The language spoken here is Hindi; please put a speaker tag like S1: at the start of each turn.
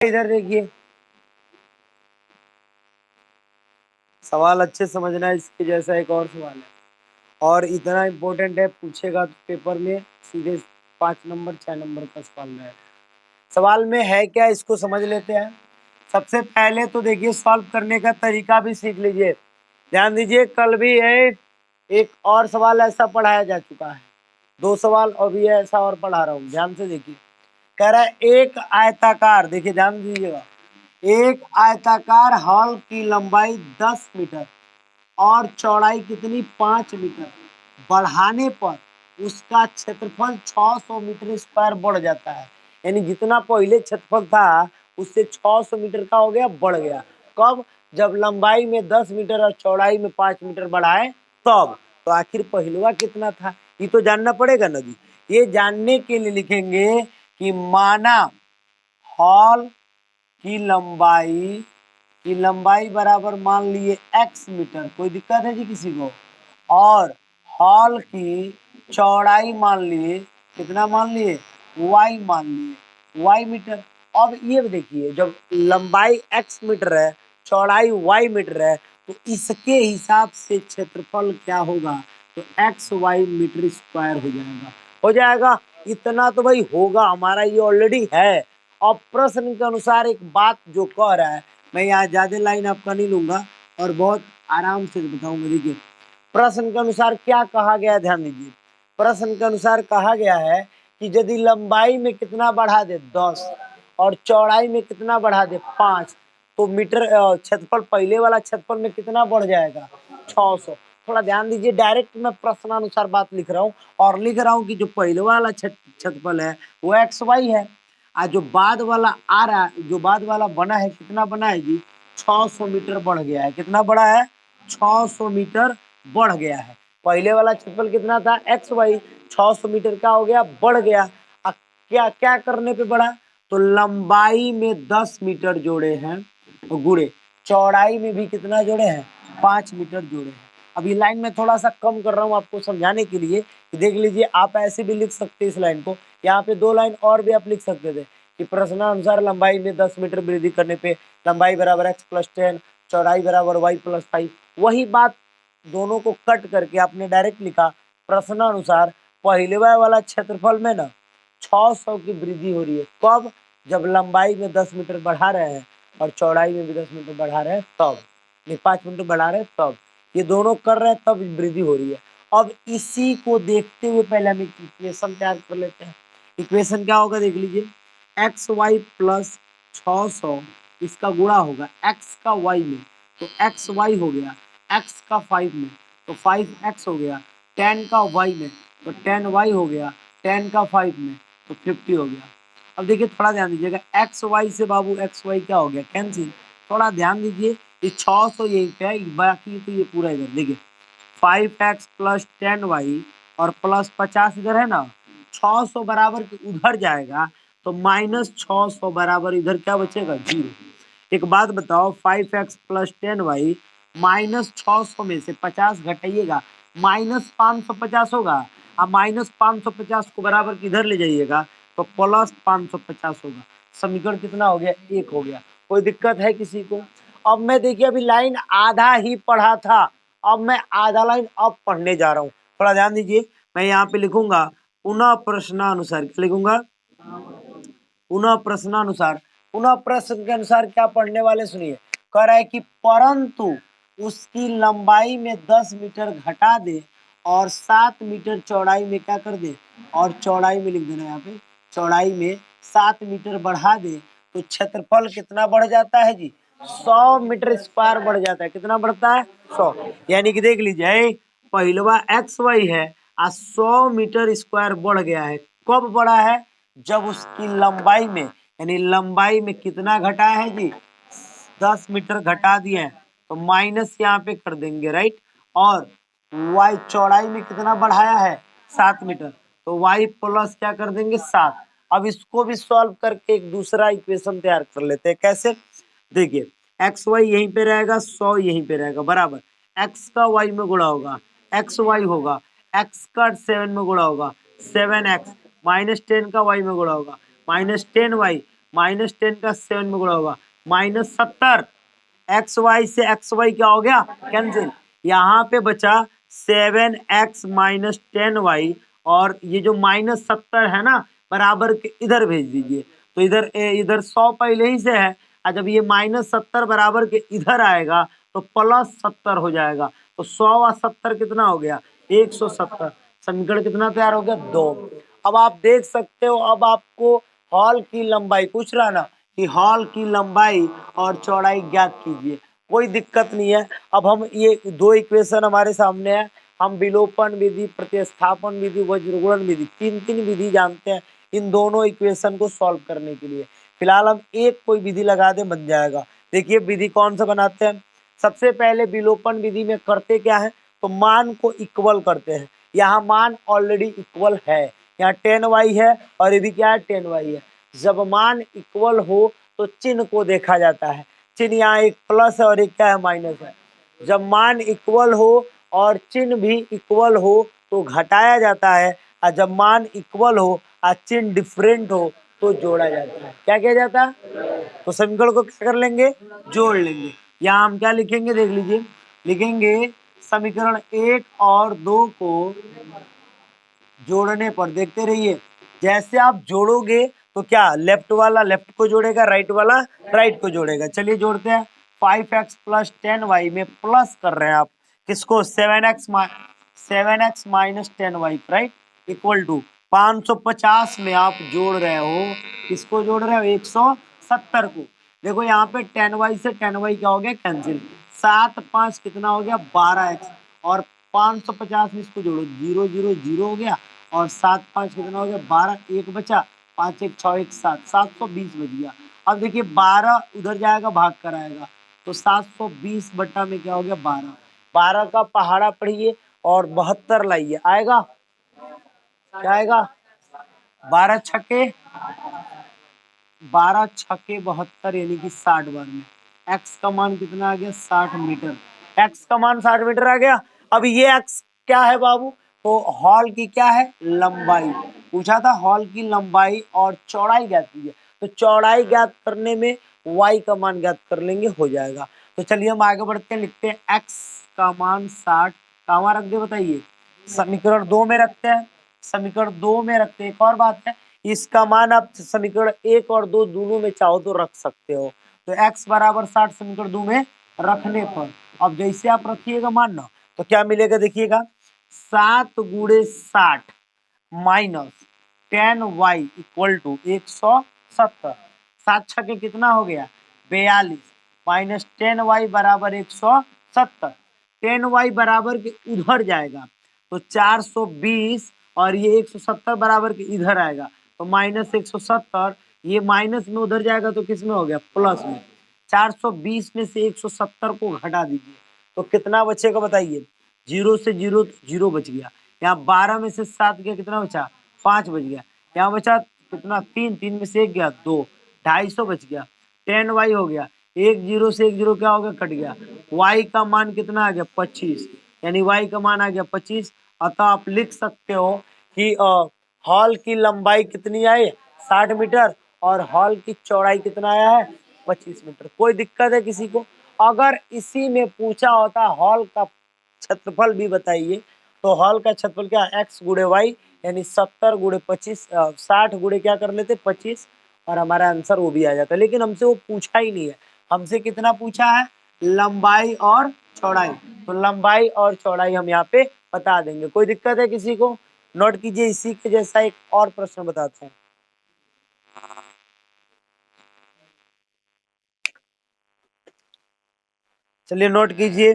S1: इधर देखिए, सवाल अच्छे समझना है, इसके जैसा एक और सवाल है और इतना इम्पोर्टेंट है, पूछेगा तो पेपर में सीधे 5 नंबर 6 नंबर का सवाल रहेगा। सवाल में है क्या, इसको समझ लेते हैं। सबसे पहले तो देखिए सॉल्व करने का तरीका भी सीख लीजिए। ध्यान दीजिए, कल भी एक और सवाल ऐसा पढ़ाया जा चुका है, 2 सवाल और भी ऐसा और पढ़ा रहा हूँ। ध्यान से देखिए, कह रहा है एक आयताकार, देखिए ध्यान दीजिएगा, एक आयताकार हॉल की लंबाई 10 मीटर और चौड़ाई कितनी 5 मीटर बढ़ाने पर उसका क्षेत्रफल 600 मीटर स्क्वायर बढ़ जाता है। यानी जितना पहले क्षेत्रफल था उससे 600 मीटर का हो गया, बढ़ गया। कब? जब लंबाई में 10 मीटर और चौड़ाई में 5 मीटर बढ़ाए तब। तो आखिर पहलवा कितना था, ये तो जानना पड़ेगा ना जी। ये जानने के लिए लिखेंगे कि माना हॉल की लंबाई बराबर मान लिए x मीटर, कोई दिक्कत है जी किसी को, और हॉल की चौड़ाई मान लिए कितना, मान लिए y, मान लिए y मीटर। अब ये देखिए, जब लंबाई x मीटर है, चौड़ाई y मीटर है, तो इसके हिसाब से क्षेत्रफल क्या होगा, तो एक्स वाई मीटर स्क्वायर हो जाएगा। इतना तो भाई होगा, हमारा ये ऑलरेडी है। और प्रश्न के अनुसार एक बात जो कह रहा है, मैं यहाँ ज्यादा लाइन आपका नहीं लूंगा और बहुत आराम से बताऊंगा। देखिए प्रश्न के अनुसार क्या कहा गया है, ध्यान दीजिए। प्रश्न के अनुसार कहा गया है कि यदि लंबाई में कितना बढ़ा दे 10 और चौड़ाई में कितना बढ़ा दे 5, तो मीटर क्षेत्रफल, पहले वाला क्षेत्रफल में कितना बढ़ जाएगा, 600। थोड़ा ध्यान दीजिए, डायरेक्ट मैं प्रश्नानुसार बात लिख रहा हूँ और लिख रहा हूँ कि जो पहले वाला क्षेत्रफल है वो एक्स वाई है, और जो बाद वाला आ रहा है, जो बाद वाला बना है, कितना बना है जी, 600 मीटर बढ़ गया है। कितना बढ़ा है, 600 मीटर बढ़ गया है। पहले वाला क्षेत्रफल कितना था, एक्स वाई, 600 मीटर का हो गया, बढ़ गया। अब क्या क्या करने पे बढ़ा, तो लंबाई में 10 मीटर जोड़े हैं, गुणे चौड़ाई में भी कितना जोड़े हैं, 5 मीटर जोड़े हैं। अभी लाइन में थोड़ा सा कम कर रहा हूँ आपको समझाने के लिए, देख लीजिए। आप ऐसे भी लिख सकते इस लाइन को, यहाँ पे 2 लाइन और भी आप लिख सकते थे कि प्रश्नानुसार लंबाई में 10 मीटर वृद्धि करने पे लंबाई बराबर एक्स प्लस 10, चौड़ाई बराबर वाई प्लस 5। वही बात दोनों को कट करके आपने डायरेक्ट लिखा, प्रश्नानुसार पहले वाला क्षेत्रफल में ना 600 की वृद्धि हो रही है। कब? जब लंबाई में 10 मीटर बढ़ा रहे हैं और चौड़ाई में भी 10 मीटर बढ़ा रहे हैं तब, 5 मीटर बढ़ा रहे हैं तब, ये दोनों कर रहे हैं तब वृद्धि हो रही है। अब इसी को देखते हुए पहले हम इक्वेशन तैयार कर लेते हैं। इक्वेशन क्या होगा, देख लीजिए, एक्स वाई प्लस 600 इसका गुणा होगा एक्स का वाई में, तो एक्स वाई हो गया, एक्स का 5 में तो 5x हो गया, 10 का y में तो 10y हो गया, 10 का 5 में तो 50 हो गया। अब देखिए थोड़ा ध्यान दीजिएगा, एक्स वाई से बाबू एक्स वाई क्या हो गया, कैंसिल। थोड़ा ध्यान दीजिए, ये 600 यहीं पे है, बाकी तो ये पूरा इधर देखिए, 5x प्लस 10y और प्लस 50 इधर है ना, 600 बराबर उधर जाएगा तो माइनस 600 बराबर इधर क्या बचेगा, 0। एक बात बताओ, 5x प्लस 10y माइनस 600 में से 50 घटाइएगा, माइनस 550 होगा, और माइनस 550 को बराबर किधर ले जाइएगा तो प्लस 550 होगा। समीकरण कितना हो गया, 1 हो गया। कोई दिक्कत है किसी को? अब मैं देखिए, अभी लाइन आधा ही पढ़ा था, अब मैं आधा लाइन अब पढ़ने जा रहा हूँ। थोड़ा ध्यान दीजिए, मैं यहाँ पे लिखूंगा पुनः प्रश्नानुसार, क्या लिखूंगा, पुनः प्रश्नानुसार। पुनः प्रश्न के अनुसार क्या पढ़ने वाले, सुनिए। कह रहा है कि परंतु उसकी लंबाई में 10 मीटर घटा दे और 7 मीटर चौड़ाई में क्या कर दे, और चौड़ाई में लिख देना, यहाँ पे चौड़ाई में 7 मीटर बढ़ा दे तो क्षेत्रफल कितना बढ़ जाता है जी, 100 मीटर स्क्वायर बढ़ जाता है। कितना बढ़ता है, 100। यानी कि देख लीजिए, पहलवा एक्स वाई है, 100 मीटर स्क्वायर बढ़ गया है। कब बढ़ा है, जब उसकी लंबाई में, यानी लंबाई में कितना घटा है जी, 10 मीटर घटा दिए हैं, तो माइनस यहाँ पे कर देंगे, राइट। और y चौड़ाई में कितना बढ़ाया है, 7 मीटर, तो y प्लस क्या कर देंगे, 7। अब इसको भी सॉल्व करके एक दूसरा इक्वेशन तैयार कर लेते हैं। कैसे, देखिए, एक्स वाई यहीं पे रहेगा, 100 यहीं पे रहेगा, बराबर एक्स का y में गुणा होगा, एक्स वाई होगा, एक्स का 7 में गुणा होगा, 7x माइनस 10 का y में गुणा होगा, माइनस 10y -10 का 7 में गुणा होगा, -70। एक्स वाई से एक्स वाई क्या हो गया, कैंसिल। यहाँ पे बचा 7x माइनस 10y, और ये जो -70 है ना, बराबर के इधर भेज दीजिए। तो इधर इधर 100 पहले ही से है, और जब ये -70 बराबर के इधर आएगा तो +70 हो जाएगा। तो 100 और 70 कितना हो गया, 170। समीकरण कितना तैयार हो गया, 2। अब आप देख सकते हो, अब आपको हॉल की लंबाई पूछ रहा ना, कि हॉल की लंबाई और चौड़ाई ज्ञात कीजिए। कोई दिक्कत नहीं है। अब हम ये दो इक्वेशन हमारे सामने है, हम विलोपन विधि, प्रतिस्थापन विधि, वज्रगुणन विधि, तीन विधि जानते हैं इन दोनों इक्वेशन को सॉल्व करने के लिए। फिलहाल हम एक कोई विधि लगा दे, बन जाएगा। देखिए विधि कौन सा बनाते हैं। सबसे पहले विलोपन विधि में करते क्या है, तो मान को इक्वल करते हैं। यहाँ मान ऑलरेडी इक्वल है, यहाँ 10y है और ये भी क्या है, 10y है। जब मान इक्वल हो तो चिन्ह को देखा जाता है। चिन्ह यहाँ एक प्लस है और एक क्या है, माइनस है। जब मान इक्वल हो और चिन्ह भी इक्वल हो तो घटाया जाता है, और जब मान इक्वल हो और चिन्ह डिफरेंट हो तो जोड़ा जाता है। क्या किया जाता है, तो समीकरण को क्या कर लेंगे, जोड़ लेंगे। यहाँ हम क्या लिखेंगे, देख लीजिए, लिखेंगे समीकरण 1 और 2 को जोड़ने पर, देखते रहिए, जैसे आप जोड़ोगे तो क्या लेफ्ट वाला लेफ्ट को जोड़ेगा, राइट वाला राइट को जोड़ेगा। चलिए जोड़ते हैं। 5x प्लस 10y में प्लस कर रहे हैं आप किसको, 7x minus 10y, right, equal to 550 में आप जोड़ रहे हो, किसको जोड़ रहे हो, 170 को। देखो यहाँ पे 10y से 10y क्या हो गया, कैंसिल। 7 5 कितना हो गया, 12x, और 550 में इसको जोड़ो, 0 0 0 हो गया, और 7 5 कितना हो गया, 12, एक बचा, 5 1 6 1 7, 720 बच गया। अब देखिए 12 उधर जाएगा, भाग कर आएगा, तो 720 बटा में क्या हो गया, 12। 12 का पहाड़ा पढ़िए और 72 लाइए, आएगा, क्या आएगा, 12 छक्के 72, यानी कि 60 बार में। एक्स का मान कितना आ गया, 60 मीटर। एक्स का मान 60 मीटर आ गया। अब ये एक्स क्या है बाबू, तो हॉल की क्या है, लंबाई। पूछा था हॉल की लंबाई और चौड़ाई ज्ञात कीजिए, तो चौड़ाई ज्ञात करने में y का मान ज्ञात कर लेंगे, हो जाएगा। तो चलिए हम आगे बढ़ते हैं, लिखते हैं x का मान 60, कहाँ रख दे बताइए, समीकरण 2 में रखते हैं। समीकरण 2 में रखते हैं। एक और बात है, इसका मान आप समीकरण 1 और 2 दोनों में चाहो तो रख सकते हो। तो x बराबर 60 समीकरण 2 में रखने पर, अब जैसे आप रखिएगा मान ना, तो क्या मिलेगा, देखिएगा, 7 गुणे 60 माइनस 10y इक्वल टू 170। 7 छके कितना हो गया, 42, माइनस 10y बराबर 170। 10y बराबर के उधर जाएगा तो 420, और ये 170 बराबर के इधर आएगा तो माइनस 170। ये माइनस में उधर जाएगा तो किस में हो गया, प्लस में। 420 में से 170 को घटा दीजिए तो कितना बचेगा बताइए, 0 से 0 0 बच गया। यहाँ 12 में से 7 गया, कितना बचा, 5 बच गया। यहाँ बचा कितना, 3, 3 में से 1 गया, 2, 250 बच गया। 10y हो गया, 1 0 से 1 0 क्या हो गया, कट गया। y का मान कितना आ गया, 25, यानी y का मान आ गया 25। अतः आप लिख सकते हो कि हॉल की लंबाई कितनी आई, 60 मीटर, और हॉल की चौड़ाई कितना आया है, 25 मीटर। कोई दिक्कत है किसी को, अगर इसी में पूछा होता हॉल का क्षेत्रफल भी बताइए, तो हॉल का क्षेत्रफल क्या, x गुणे वाई, यानी 70 गुणे 25, 60 गुणे क्या कर लेते, 25, और हमारा आंसर वो भी आ जाता है। लेकिन हमसे वो पूछा ही नहीं है, हमसे कितना पूछा है, लंबाई और चौड़ाई। तो लंबाई और चौड़ाई हम यहाँ पे बता देंगे। कोई दिक्कत है किसी को, नोट कीजिए। इसी के जैसा एक और प्रश्न बताते हैं, चलिए नोट कीजिए।